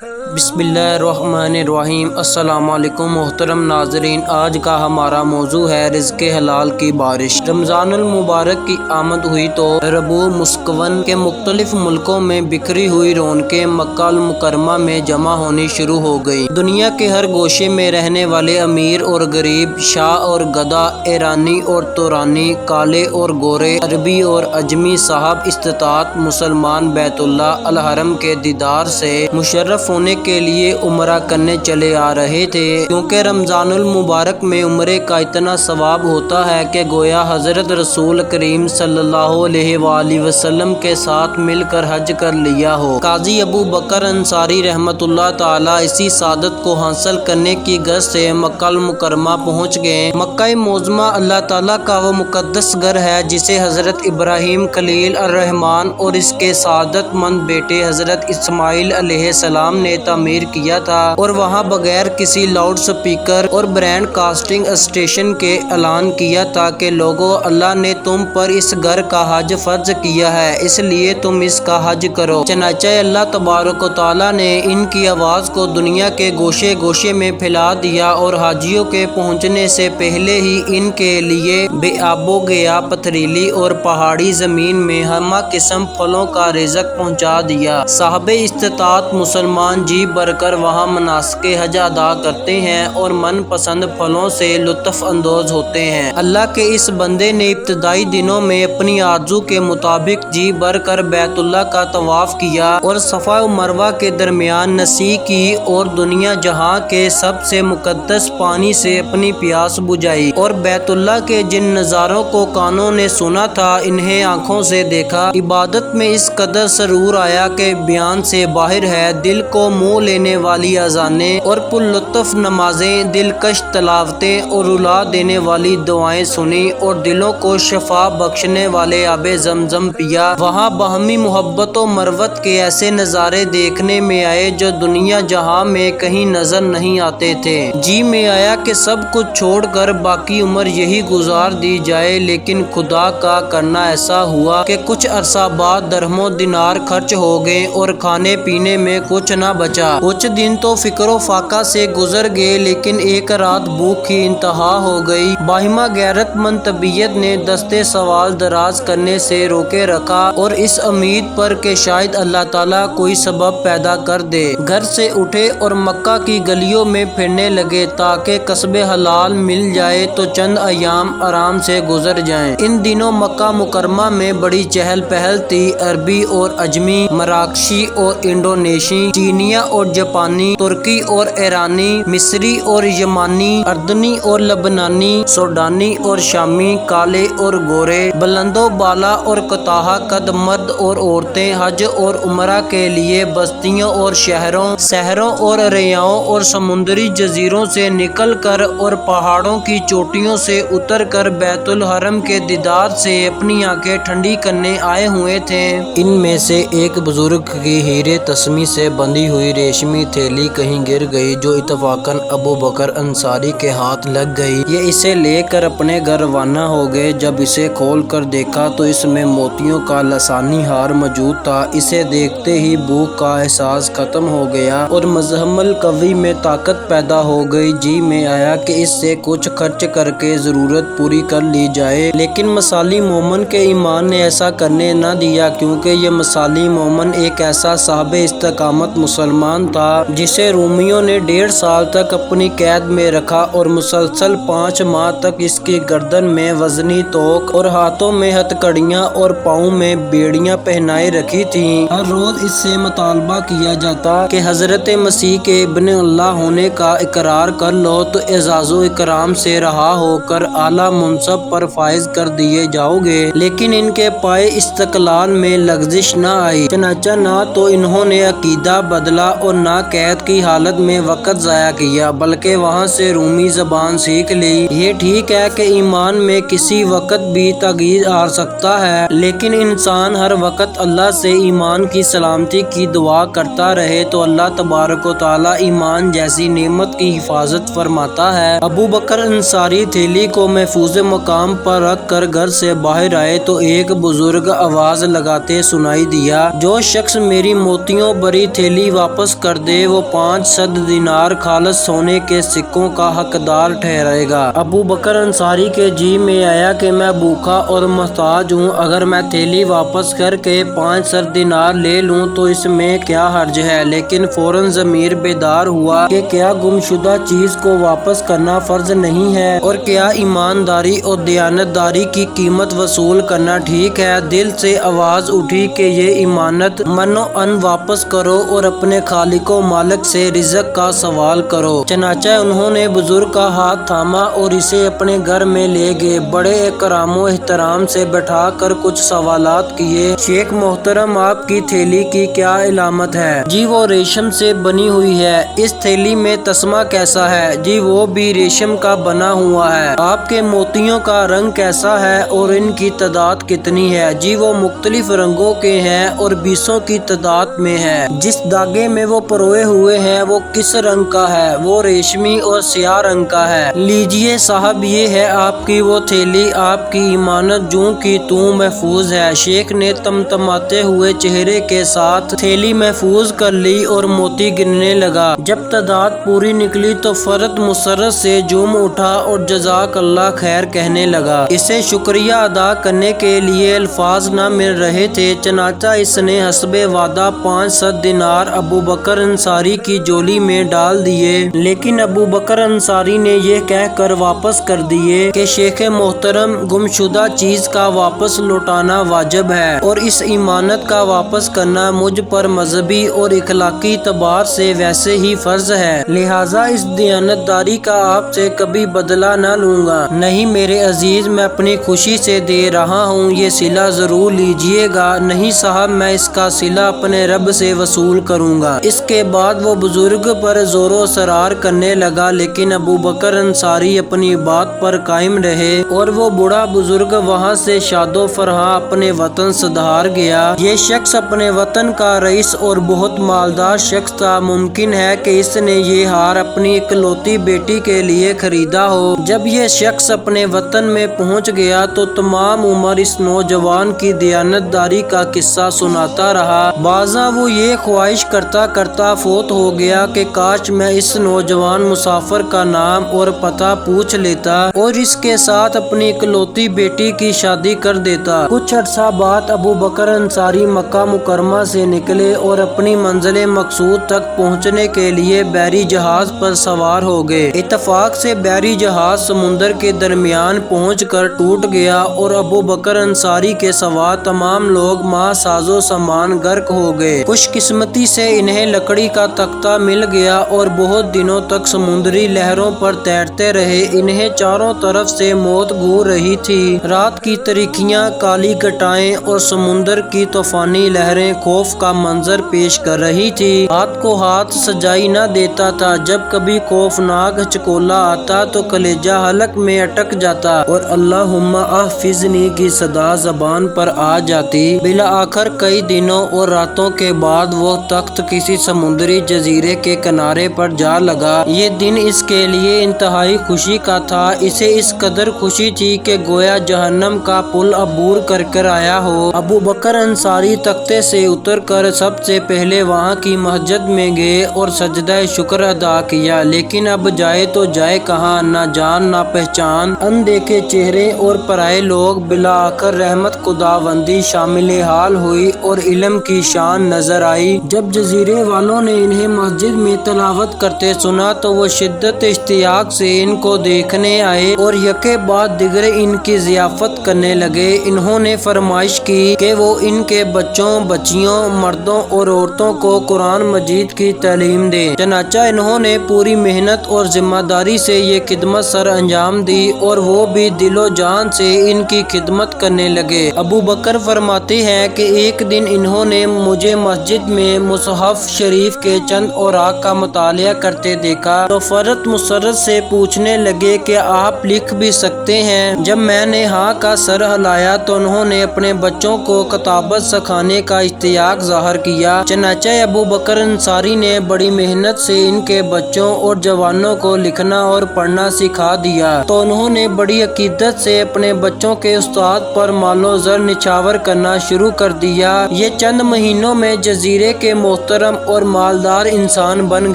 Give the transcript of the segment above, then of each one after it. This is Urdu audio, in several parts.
بسم اللہ الرحمن الرحیم۔ السلام علیکم محترم ناظرین، آج کا ہمارا موضوع ہے رزق حلال کی بارش۔ رمضان المبارک کی آمد ہوئی تو ربوع مسکون کے مختلف ملکوں میں بکھری ہوئی رونقیں مکہ المکرمہ میں جمع ہونی شروع ہو گئی۔ دنیا کے ہر گوشے میں رہنے والے امیر اور غریب، شاہ اور گدھا، ایرانی اور تورانی، کالے اور گورے، عربی اور عجمی، صاحب استطاعت مسلمان بیت اللہ الحرم کے دیدار سے مشرف ہونے کے لیے عمرہ کرنے چلے آ رہے تھے، کیونکہ رمضان المبارک میں عمرے کا اتنا ثواب ہوتا ہے کہ گویا حضرت رسول کریم صلی اللہ علیہ وآلہ وسلم کے ساتھ مل کر حج کر لیا ہو۔ قاضی ابو بکر انصاری رحمۃ اللہ تعالی اسی سعادت کو حاصل کرنے کی غرض سے مکہ المکرمہ پہنچ گئے۔ مکہ معظمہ اللہ تعالیٰ کا وہ مقدس گھر ہے جسے حضرت ابراہیم خلیل الرحمن اور اس کے سعادت مند بیٹے حضرت اسماعیل علیہ السلام نے تعمیر کیا تھا، اور وہاں بغیر کسی لاؤڈ سپیکر اور برانڈ کاسٹنگ اسٹیشن کے اعلان کیا تھا کہ لوگو، اللہ نے تم پر اس گھر کا حج فرض کیا ہے، اس لیے تم اس کا حج کرو۔ چنانچہ اللہ تبارک و تعالیٰ نے ان کی آواز کو دنیا کے گوشے گوشے میں پھیلا دیا، اور حاجیوں کے پہنچنے سے پہلے ہی ان کے لیے بے آب و گیا پتھریلی اور پہاڑی زمین میں ہمہ قسم پھلوں کا رزق پہنچا دیا۔ صاحب استطاعت مسلمان جی بھر کر وہاں مناسک حج ادا کرتے ہیں اور من پسند پھلوں سے لطف اندوز ہوتے ہیں۔ اللہ کے اس بندے نے ابتدائی دنوں میں اپنی آرزو کے مطابق جی بھر کر بیت اللہ کا طواف کیا اور صفا و مروہ کے درمیان نسیح کی، اور دنیا جہاں کے سب سے مقدس پانی سے اپنی پیاس بجھائی، اور بیت اللہ کے جن نظاروں کو کانوں نے سنا تھا انہیں آنکھوں سے دیکھا۔ عبادت میں اس قدر سرور آیا کہ بیان سے باہر ہے۔ دل کو موہ لینے والی اذانیں اور پر لطف نمازیں، دلکش تلاوتیں اور رلا دینے والی دعائیں سنی، اور دلوں کو شفا بخشنے والے آب زمزم پیا۔ وہاں باہمی محبت و مروت کے ایسے نظارے دیکھنے میں آئے جو دنیا جہاں میں کہیں نظر نہیں آتے تھے۔ جی میں آیا کہ سب کچھ چھوڑ کر باقی عمر یہی گزار دی جائے، لیکن خدا کا کرنا ایسا ہوا کہ کچھ عرصہ بعد درہم و دینار خرچ ہو گئے اور کھانے پینے میں کچھ نہ بچا۔ کچھ دن تو فکر و فاقہ سے گزر گئے، لیکن ایک رات بھوک کی انتہا ہو گئی۔ باہمہ غیرت مند طبیعت نے دستے سوال دراز کرنے سے روکے رکھا، اور اس امید پر کہ شاید اللہ تعالیٰ کوئی سبب پیدا کر دے، گھر سے اٹھے اور مکہ کی گلیوں میں پھرنے لگے تاکہ کسب حلال مل جائے تو چند ایام آرام سے گزر جائیں۔ ان دنوں مکہ مکرمہ میں بڑی چہل پہل تھی۔ عربی اور عجمی، مراکشی اور انڈونیشی، چینیا اور جاپانی، ترکی اور ایرانی، مصری اور یمانی، اردنی اور لبنانی، سوڈانی اور شامی، کالے اور گورے، بلند و بالا اور کوتاہ قد، مرد اور عورتیں حج اور عمرہ کے لیے بستیوں اور شہروں، صحراؤں اور ریاؤں اور سمندری جزیروں سے نکل کر اور پہاڑوں کی چوٹیوں سے اتر کر بیت الحرم کے دیدار سے اپنی آنکھیں ٹھنڈی کرنے آئے ہوئے تھے۔ ان میں سے ایک بزرگ کی ہیرے تسمی سے بندھی ہوئی ریشمی تھیلی کہیں گر گئی، جو اتفاقاً ابو بکر انصاری کے ہاتھ لگ گئی۔ یہ اسے لے کر اپنے گھر روانہ ہو گئے۔ جب اسے کھول کر دیکھا تو اس میں موتیوں کا لسانی ہار موجود تھا۔ اسے دیکھتے ہی بھوک کا احساس ختم ہو گیا اور مزاحم القوی میں طاقت پیدا ہو گئی۔ جی میں آیا کہ اس سے کچھ خرچ کر کے ضرورت پوری کر لی جائے، لیکن مصالی مومن کے ایمان نے ایسا کرنے نہ دیا، کیونکہ یہ مصالی مومن ایک ایسا صاحب استقامت مسلمان تھا جسے رومیوں نے 1.5 سال تک اپنی قید میں رکھا، اور مسلسل 5 ماہ تک اس کی گردن میں وزنی توق اور ہاتھوں میں ہتھکڑیاں اور پاؤں میں بیڑیاں پہنائے رکھی تھیں۔ ہر روز اس سے مطالبہ کیا جاتا کہ حضرت مسیح کے ابن اللہ ہونے کا اقرار کر لو تو اعزاز و اکرام سے رہا ہو کر اعلیٰ منصب پر فائز کر دیے جاؤ گے، لیکن ان کے پائے استقلال میں لغزش نہ آئی۔ چنانچہ نہ تو انہوں نے عقیدہ بدلا اور نہ قید کی حالت میں وقت ضائع کیا، بلکہ وہاں سے رومی زبان سیکھ لی۔ یہ ٹھیک ہے کہ ایمان میں کسی وقت بھی تغییر آ سکتا ہے، لیکن انسان ہر وقت اللہ سے ایمان کی سلامتی کی دعا کرتا رہے تو اللہ تبارک و تعالیٰ ایمان جیسی نعمت کی حفاظت فرماتا ہے۔ ابو بکر انصاری تھیلی کو محفوظ مقام پر رکھ کر گھر سے باہر آئے تو ایک بزرگ آواز لگاتے سنائی دیا، جو شخص میری موتیوں بھری تھیلی تھیلی واپس کر دے وہ 500 دینار خالص سونے کے سکوں کا حقدار ٹھہرے گا۔ ابو بکر انصاری کے جی میں آیا کہ میں بھوکا اور محتاج ہوں، اگر میں تھیلی واپس کر کے 500 دینار لے لوں تو اس میں کیا حرج ہے؟ لیکن فوراً ضمیر بیدار ہوا کہ کیا گمشدہ چیز کو واپس کرنا فرض نہیں ہے، اور کیا ایمانداری اور دیانتداری کی قیمت وصول کرنا ٹھیک ہے؟ دل سے آواز اٹھی کہ یہ امانت منو ان واپس کرو اور اپنے خالق و مالک سے رزق کا سوال کرو۔ چنانچہ انہوں نے بزرگ کا ہاتھ تھاما اور اسے اپنے گھر میں لے گئے، بڑے اکرام و احترام سے بٹھا کر کچھ سوالات کیے۔ شیخ محترم، آپ کی تھیلی کی کیا علامت ہے؟ جی وہ ریشم سے بنی ہوئی ہے۔ اس تھیلی میں تسمہ کیسا ہے؟ جی وہ بھی ریشم کا بنا ہوا ہے۔ آپ کے موتیوں کا رنگ کیسا ہے اور ان کی تعداد کتنی ہے؟ جی وہ مختلف رنگوں کے ہیں اور 20 کی تعداد میں ہے۔ جس دھاگے میں وہ پروئے ہوئے ہیں وہ کس رنگ کا ہے؟ وہ ریشمی اور سیاہ رنگ کا ہے۔ لیجئے صاحب، یہ ہے آپ کی وہ تھیلی، آپ کی امانت جوں کی توں محفوظ ہے۔ شیخ نے تمتماتے ہوئے چہرے کے ساتھ تھیلی محفوظ کر لی اور موتی گننے لگا۔ جب تعداد پوری نکلی تو فرت مسرت سے جھوم اٹھا اور جزاک اللہ خیر کہنے لگا۔ اسے شکریہ ادا کرنے کے لیے الفاظ نہ مل رہے تھے، چنانچہ اس نے حسب وعدہ 500 دینار ابو بکر انصاری کی جولی میں ڈال دیے، لیکن ابو بکر انصاری نے یہ کہہ کر واپس کر دیے کہ شیخ محترم، گمشدہ چیز کا واپس لوٹانا واجب ہے اور اس امانت کا واپس کرنا مجھ پر مذہبی اور اخلاقی اعتبار سے ویسے ہی فرض ہے، لہٰذا اس دیانتداری کا آپ سے کبھی بدلہ نہ لوں گا۔ نہیں میرے عزیز، میں اپنی خوشی سے دے رہا ہوں، یہ صلہ ضرور لیجئے گا۔ نہیں صاحب، میں اس کا صلہ اپنے رب سے وصول کروں گا۔ اس کے بعد وہ بزرگ پر زور و اصرار کرنے لگا، لیکن ابو بکر انصاری اپنی بات پر قائم رہے اور وہ بوڑھا بزرگ وہاں سے شاد و فرحاں اپنے وطن صدہار گیا۔ یہ شخص اپنے وطن کا رئیس اور بہت مالدار شخص تھا۔ ممکن ہے کہ اس نے یہ ہار اپنی اکلوتی بیٹی کے لیے خریدا ہو۔ جب یہ شخص اپنے وطن میں پہنچ گیا تو تمام عمر اس نوجوان کی دیانتداری کا قصہ سناتا رہا۔ بعضاں وہ یہ خواہش کرتا کرتا فوت ہو گیا کہ کاش میں اس نوجوان مسافر کا نام اور پتہ پوچھ لیتا اور اس کے ساتھ اپنی اکلوتی بیٹی کی شادی کر دیتا۔ کچھ عرصہ بعد ابو بکر انصاری مکہ مکرمہ سے نکلے اور اپنی منزل مقصود تک پہنچنے کے لیے بحری جہاز پر سوار ہو گئے۔ اتفاق سے بحری جہاز سمندر کے درمیان پہنچ کر ٹوٹ گیا اور ابو بکر انصاری کے سوا تمام لوگ ماہ ساز و سامان غرق ہو گئے۔ خوش قسمتی سے انہیں لکڑی کا تختہ مل گیا اور بہت دنوں تک سمندری لہروں پر تیرتے رہے۔ انہیں چاروں طرف سے موت گھور رہی تھی۔ رات کی تاریکیاں، کالی گھٹائیں اور سمندر کی طوفانی لہریں خوف کا منظر پیش کر رہی تھی۔ ہاتھ کو ہاتھ سجائی نہ دیتا تھا۔ جب کبھی خوفناک ہچکولہ آتا تو کلیجہ حلق میں اٹک جاتا اور اللہم احفظنی کی صدا زبان پر آ جاتی۔ بالآخر کئی دنوں اور راتوں کے بعد وہ تخت کسی سمندری جزیرے کے کنارے پر جا لگا۔ یہ دن اس کے لیے انتہائی خوشی کا تھا۔ اسے اس قدر خوشی تھی کہ گویا جہنم کا پل عبور کر کر آیا ہو۔ ابو بکر انصاری تختے سے اتر کر سب سے پہلے وہاں کی مسجد میں گئے اور سجدہ شکر ادا کیا، لیکن اب جائے تو جائے کہاں؟ نہ جان نہ پہچان، اندیکھے چہرے اور پرائے لوگ۔ بالآخر رحمت خداوندی شامل حال ہوئی اور علم کی شان نظر آئی۔ جب جزیرے والوں نے انہیں مسجد میں تلاوت کرتے سنا تو وہ شدت اشتیاق سے ان کو دیکھنے آئے اور یکے بعد دیگر ان کی ضیافت کرنے لگے۔ انہوں نے فرمائش کی کہ وہ ان کے بچوں، بچیوں، مردوں اور عورتوں کو قرآن مجید کی تعلیم دیں۔ چنانچہ انہوں نے پوری محنت اور ذمہ داری سے یہ خدمت سر انجام دی اور وہ بھی دل و جان سے ان کی خدمت کرنے لگے۔ ابو بکر فرماتے ہیں کہ ایک دن انہوں نے مجھے مسجد میں مصحف شریف کے چند اوراق کا مطالعہ کرتے دیکھا تو فرت مسرت سے پوچھنے لگے کہ آپ لکھ بھی سکتے ہیں؟ جب میں نے ہاں کا سر ہلایا تو انہوں نے اپنے بچوں کو کتابت سکھانے کا اشتیاق ظاہر کیا۔ چنانچہ ابو بکر انصاری نے بڑی محنت سے ان کے بچوں اور جوانوں کو لکھنا اور پڑھنا سکھا دیا تو انہوں نے بڑی عقیدت سے اپنے بچوں کے استاد پر مال و زر نچھاور کرنا شروع کر دیا۔ یہ چند مہینوں میں جزیرے کے محترم اور مالدار انسان بن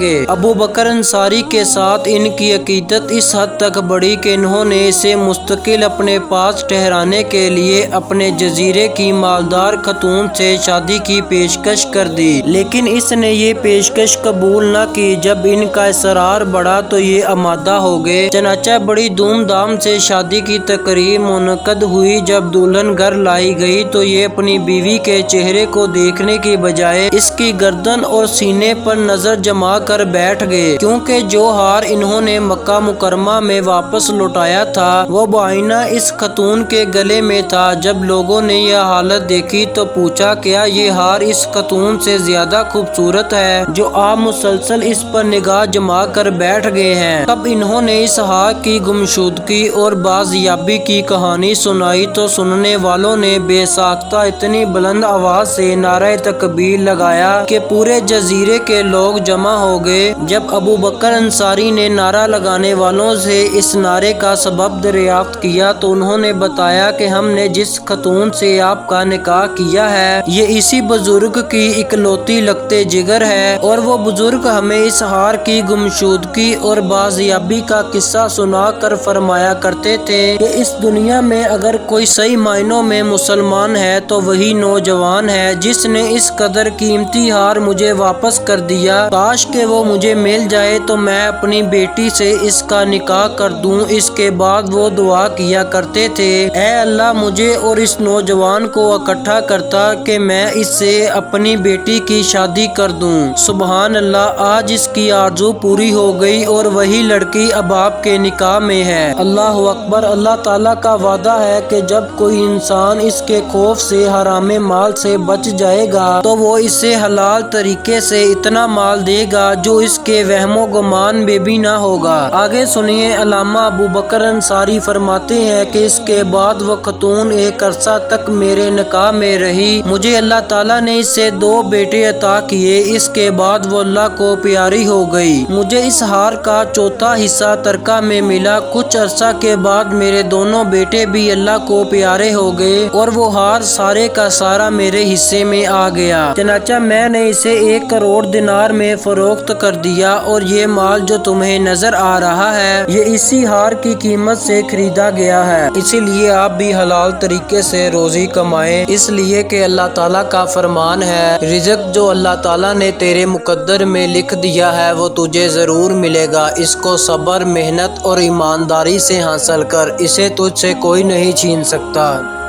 گئے۔ ابو بکر انصاری کے ساتھ ان کی عقیدت اس حد تک بڑھی کہ انہوں نے اسے مستقل اپنے پاس ٹھہرانے کے لیے اپنے جزیرے کی مالدار خاتون سے شادی کی پیشکش کر دی، لیکن اس نے یہ پیشکش قبول نہ کی۔ جب ان کا اصرار بڑھا تو یہ آمادہ ہو گئے۔ چنانچہ بڑی دھوم دھام سے شادی کی تقریب منعقد ہوئی۔ جب دلہن گھر لائی گئی تو یہ اپنی بیوی کے چہرے کو دیکھنے کی بجائے اس کی گردن اور سینے پر نظر جما کر بیٹھ گئے، کیونکہ جو ہار انہوں نے مکہ مکرمہ میں واپس لوٹایا تھا وہ بعینہ اس خاتون کے گلے میں تھا۔ جب لوگوں نے یہ حالت دیکھی تو پوچھا، کیا یہ ہار اس خاتون سے زیادہ خوبصورت ہے جو آپ مسلسل اس پر نگاہ جما کر بیٹھ گئے ہیں؟ تب انہوں نے اس ہار کی گمشدگی اور بازیابی کی کہانی سنائی تو سننے والوں نے بے ساختہ اتنی بلند آواز سے نعرہ تکبیر لگایا کہ پورے جزیرے کے لوگ جمع ہو گئے۔ جب ابو بکر انصاری نے نعرہ لگانے والوں سے اس نعرے کا سبب دریافت کیا تو انہوں نے بتایا کہ ہم نے جس خاتون سے آپ کا نکاح کیا ہے یہ اسی بزرگ کی اکلوتی لگتے جگر ہے، اور وہ بزرگ ہمیں اس ہار کی گمشدگی اور بازیابی کا قصہ سنا کر فرمایا کرتے تھے کہ اس دنیا میں اگر کوئی صحیح معنوں میں مسلمان ہے تو وہی نوجوان ہے جس نے اس قدر قیمتی ہار مجھے واپس کر دیا۔ کاش کہ وہ مجھے مل جائے تو میں اپنی بیٹی سے اس کا نکاح کر دوں۔ اس کے بعد وہ دعا کیا کرتے تھے، اے اللہ مجھے اور اس نوجوان کو اکٹھا کرتا کہ میں اس سے اپنی بیٹی کی شادی کر دوں۔ سبحان اللہ، آج اس کی آرزو پوری ہو گئی اور وہی لڑکی اب آپ کے نکاح میں ہے۔ اللہ اکبر۔ اللہ تعالیٰ کا وعدہ ہے کہ جب کوئی انسان اس کے خوف سے حرام مال سے بچ جائے گا تو وہ اسے حلال طریقے سے اتنا مال دے گا جو اس کے وہم و گمان میں بھی نہ ہوگا۔ آگے سنیے، علامہ ابو بکر انصاری فرماتے ہیں کہ اس کے بعد وہ خاتون ایک عرصہ تک میرے نکاح میں رہی۔ مجھے اللہ تعالیٰ نے اس سے 2 بیٹے عطا کیے۔ اس کے بعد وہ اللہ کو پیاری ہو گئی۔ مجھے اس ہار کا 4تھا حصہ ترکہ میں ملا۔ کچھ عرصہ کے بعد میرے دونوں بیٹے بھی اللہ کو پیارے ہو گئے اور وہ ہار سارے کا سارا میرے حصے میں آ گیا۔ چنانچہ میں نے اسے 1 کروڑ دینار میں فروخت کر دیا، اور یہ مال جو تمہیں نظر آ رہا ہے یہ اسی ہار کی قیمت سے خریدا گیا ہے۔ اسی لیے آپ بھی حلال طریقے سے روزی کمائیں، اس لیے کہ اللہ تعالیٰ کا فرمان ہے، رزق جو اللہ تعالیٰ نے تیرے مقدر میں لکھ دیا ہے وہ تجھے ضرور ملے گا۔ اس کو صبر، محنت اور ایمانداری سے حاصل کر، اسے تجھ سے کوئی نہیں چھین سکتا۔